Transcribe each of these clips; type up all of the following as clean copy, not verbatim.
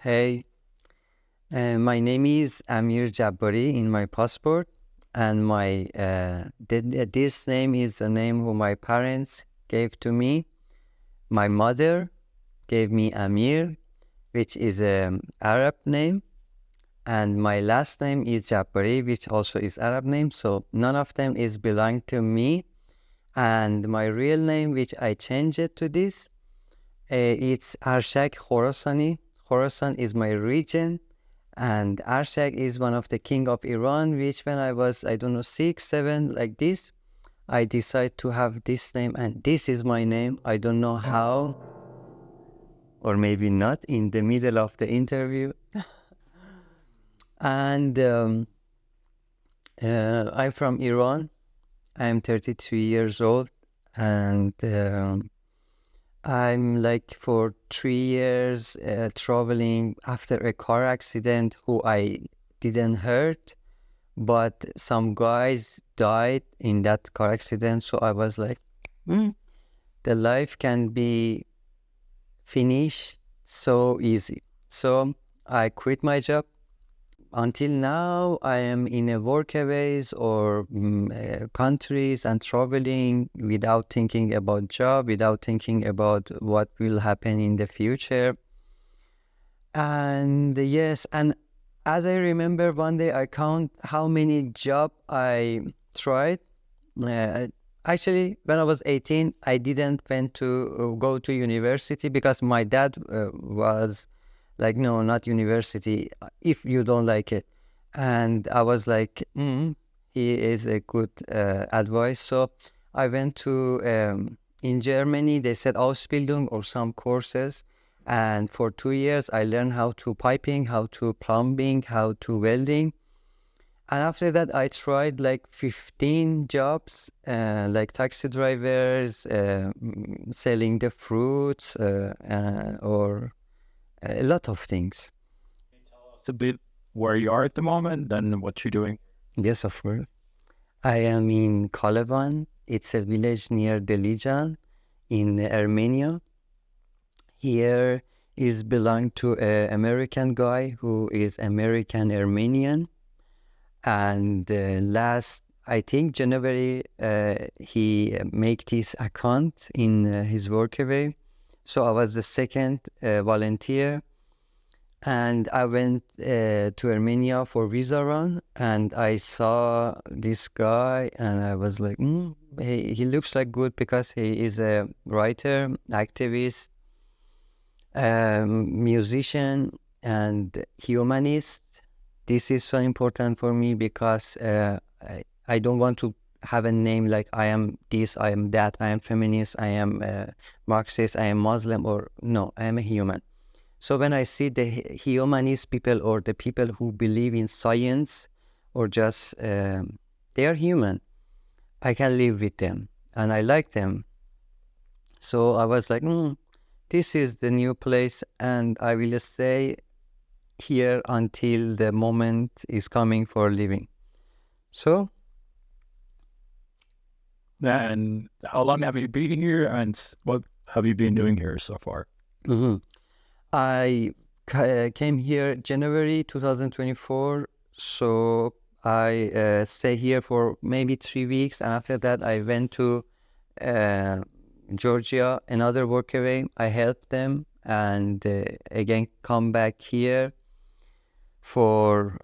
Hey, my name is Amir Jabbari in my passport, and this name is the name who my parents gave to me. My mother gave me Amir, which is an Arab name, and my last name is Jabbari, which also is Arab name. So none of them is belong to me. And my real name, which I changed it to this, it's Arshak Khorasani. Khorasan is my region, and Arshak is one of the king of Iran, which when I was, I don't know, 6, 7, like this, I decided to have this name, and this is my name. I don't know how, or maybe not, in the middle of the interview. And I'm from Iran. I'm 33 years old, and I'm like for 3 years traveling after a car accident who I didn't hurt, but some guys died in that car accident. So I was like, the life can be finished so easy. So I quit my job. Until now, I am in a workaways or countries and traveling without thinking about job, without thinking about what will happen in the future. And yes, and as I remember, one day I count how many job I tried. Actually, when I was 18, I didn't went to go to university because my dad was like, no, not university, if you don't like it. And I was like, he is a good advice. So I went to, in Germany, they said Ausbildung or some courses. And for 2 years, I learned how to piping, how to plumbing, how to welding. And after that, I tried like 15 jobs, like taxi drivers, selling the fruits, or a lot of things. It's a bit where you are at the moment and what you're doing. Yes, of course. I am in Kalavan. It's a village near Delijan in Armenia. Here is belong to an American guy who is American Armenian. And last, I think January, he make this account in his Workaway. So I was the second volunteer. And I went to Armenia for visa run, and I saw this guy, and I was like, he looks like good because he is a writer, activist, musician, and humanist. This is so important for me because I don't want to have a name like I am this, I am that, I am feminist, I am Marxist, I am Muslim, or no, I am a human. So when I see the humanist people or the people who believe in science or just they are human, I can live with them and I like them. So I was like, this is the new place and I will stay here until the moment is coming for living. So. And how long have you been here and what have you been doing here so far? I came here January 2024, so I stay here for maybe 3 weeks, and after that I went to Georgia, another Workaway. I helped them, and again come back here for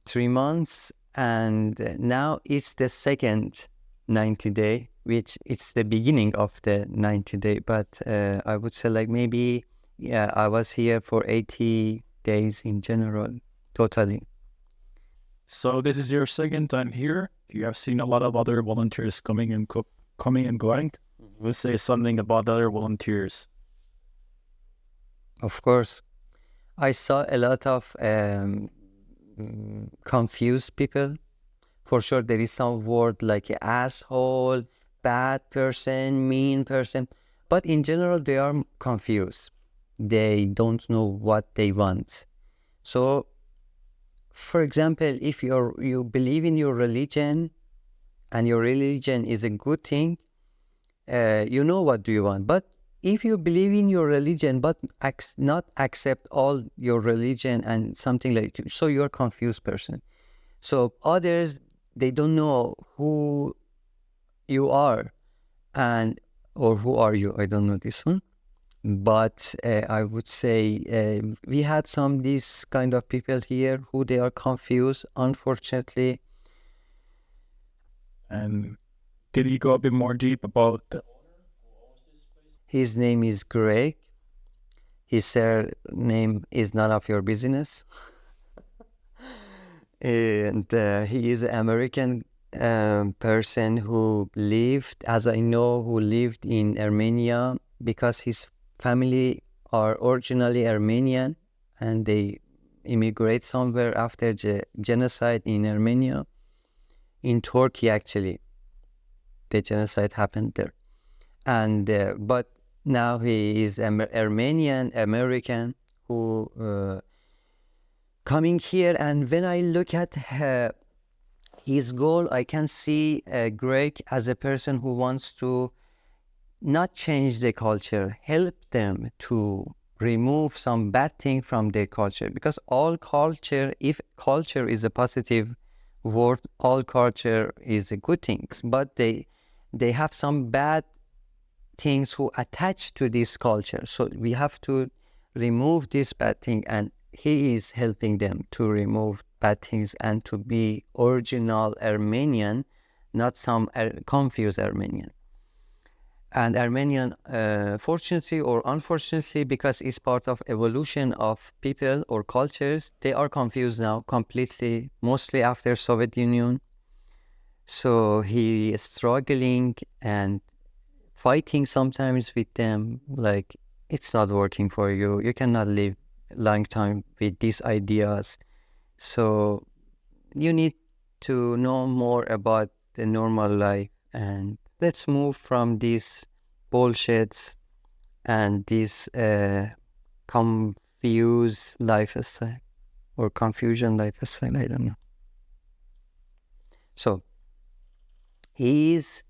3 months, and now it's the second 90 day, which it's the beginning of the 90 day, but I would say like maybe, yeah, I was here for 80 days in general, totally. So this is your second time here. You have seen a lot of other volunteers coming and going. Let's say something about other volunteers. Of course, I saw a lot of confused people. For sure, there is some word like asshole, bad person, mean person, but in general, they are confused. They don't know what they want. So, for example, if you believe in your religion and your religion is a good thing, you know what do you want. But if you believe in your religion but not accept all your religion and something like, so you're a confused person. So others, they don't know who you are, and or who are you, I don't know this one. But I would say we had some these kind of people here who they are confused, unfortunately. And can you go a bit more deep about the His name is Greg. His surname is none of your business. And he is an American person who lived, as I know, who lived in Armenia because his family are originally Armenian and they immigrate somewhere after the genocide in Armenia. In Turkey, actually, the genocide happened there. And but now he is Armenian American who coming here. And when I look at his goal, I can see Greg as a person who wants to not change the culture, help them to remove some bad thing from their culture. Because all culture, if culture is a positive word, all culture is a good thing. But they have some bad things who attach to this culture. So we have to remove this bad thing, and he is helping them to remove bad things and to be original Armenian, not some confused Armenian. And Armenian, fortunately or unfortunately, because it's part of evolution of people or cultures, they are confused now completely, mostly after Soviet Union. So he is struggling and fighting sometimes with them, like, it's not working for you. You cannot live long time with these ideas. So you need to know more about the normal life, and let's move from these bullshits and this confused lifestyle or confusion lifestyle, I don't know. So he's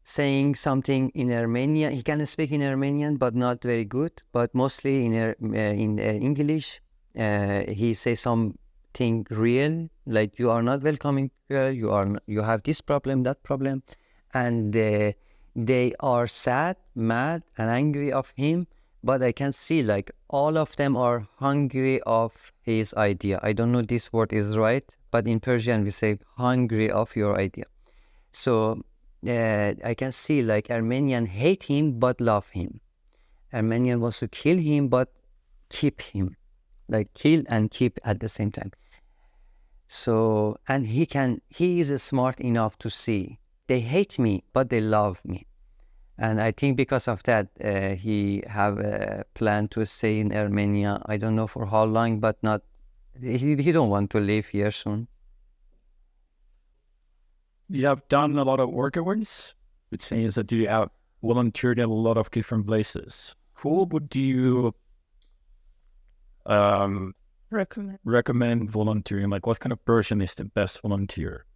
saying something in Armenian. He can speak in Armenian, but not very good, but mostly in English. He says something real, like, you are not welcoming people, you have this problem, that problem, and they are sad, mad, and angry of him. But I can see, like, all of them are hungry of his idea. I don't know this word is right, but in Persian we say hungry of your idea. So I can see, like, Armenian hate him but love him. Armenian wants to kill him but keep him, like kill and keep at the same time. So, and he is smart enough to see they hate me but they love me. And I think because of that, he have a plan to stay in Armenia. I don't know for how long, but not he don't want to live here soon. You have done a lot of workaways, which means that you have volunteered in a lot of different places. Who would you recommend volunteering? Like, what kind of person is the best volunteer?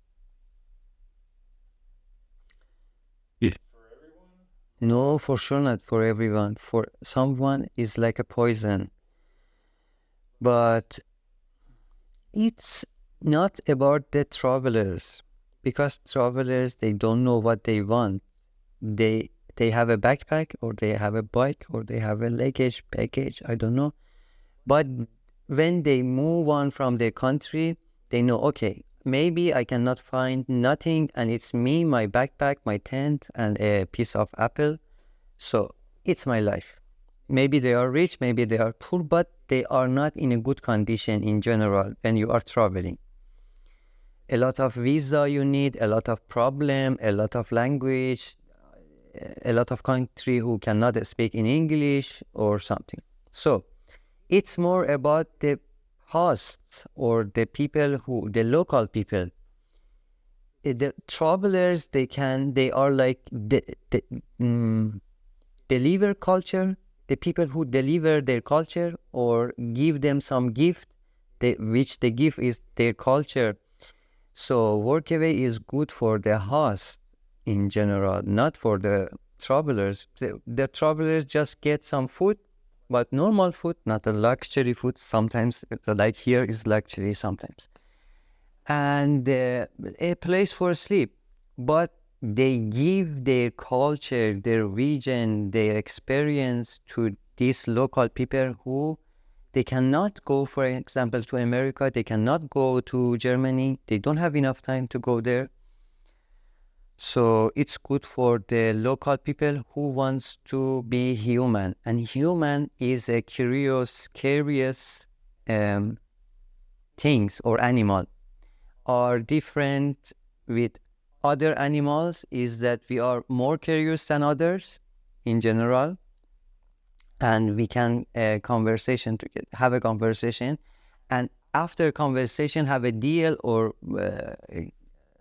No, for sure not for everyone. For someone is like a poison. But it's not about the travelers, because travelers, they don't know what they want. They have a backpack, or they have a bike, or they have a luggage, baggage, I don't know. But when they move on from their country, they know, okay, maybe I cannot find nothing, and it's me, my backpack, my tent, and a piece of apple. So it's my life. Maybe they are rich, maybe they are poor, but they are not in a good condition in general when you are traveling. A lot of visa you need, a lot of problem, a lot of language, a lot of country who cannot speak in English or something. So it's more about the hosts or the people the local people. The travelers, they are like deliver culture, the people who deliver their culture or give them some gift, which the gift is their culture. So Workaway is good for the host in general, not for the travelers. The travelers just get some food, but normal food, not a luxury food. Sometimes, like here, is luxury sometimes. And a place for sleep. But they give their culture, their region, their experience to these local people who they cannot go, for example, to America. They cannot go to Germany. They don't have enough time to go there. So it's good for the local people who wants to be human. And human is a curious things or animal. Are different with other animals is that we are more curious than others in general. And we can have a conversation, and after conversation have a deal or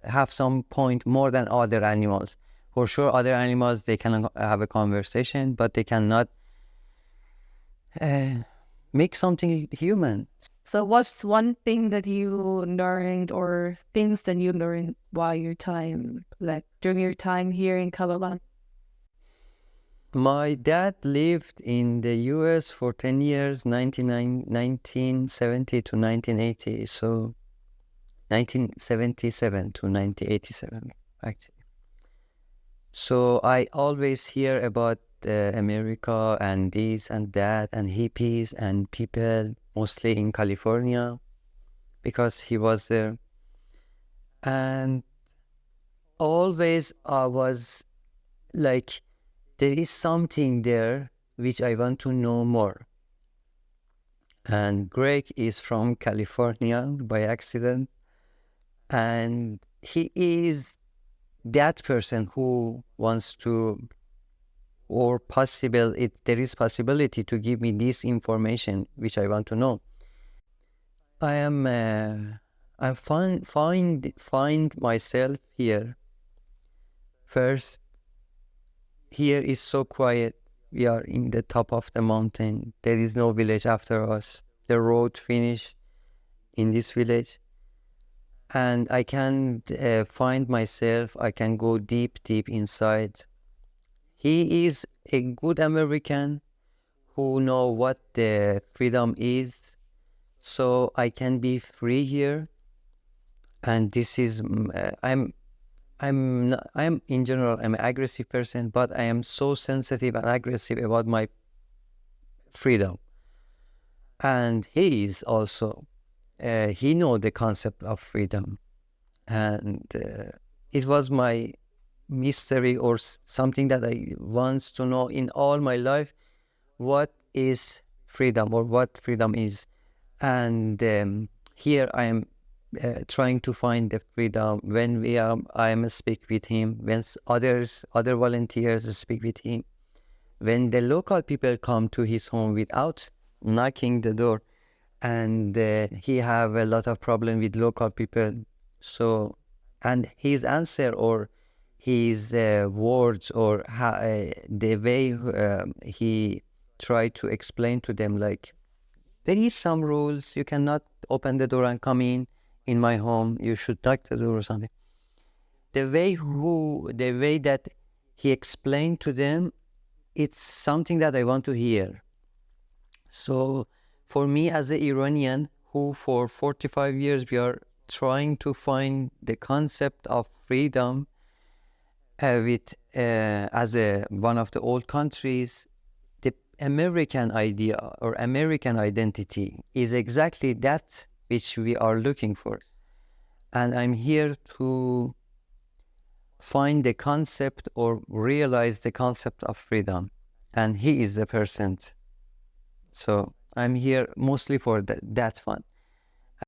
have some point more than other animals. For sure, other animals, they can have a conversation, but they cannot make something human. So what's one thing that you learned or things that you learned while your time, like during your time here in Kalavan? My dad lived in the US for 10 years, 1970 to 1980. So 1977 to 1987, actually. So I always hear about America and this and that and hippies and people, mostly in California, because he was there. And always I was like, there is something there which I want to know more. And Greg is from California by accident. And he is that person who wants to, or there is possibility to give me this information which I want to know. I find myself here. First, here is so quiet. We are in the top of the mountain. There is no village after us. The road finished in this village. And I can find myself, I can go deep inside. He is a good American who know what the freedom is. So I can be free here. And this is, I'm in general, I'm an aggressive person, but I am so sensitive and aggressive about my freedom. And he is also, he know the concept of freedom. And it was my mystery or something that I want to know in all my life, what is freedom or what freedom is. And here I am trying to find the freedom when I am speak with him, when other volunteers speak with him, when the local people come to his home without knocking the door, and he have a lot of problem with local people. So, and his answer or his words or the way he tried to explain to them, like, there is some rules, you cannot open the door and come in my home, you should knock the door or something. The way that he explained to them, it's something that I want to hear. So for me as an Iranian who for 45 years we are trying to find the concept of freedom as one of the old countries, the American idea or American identity is exactly that which we are looking for. And I'm here to find the concept or realize the concept of freedom. And he is the person. So I'm here mostly for that one.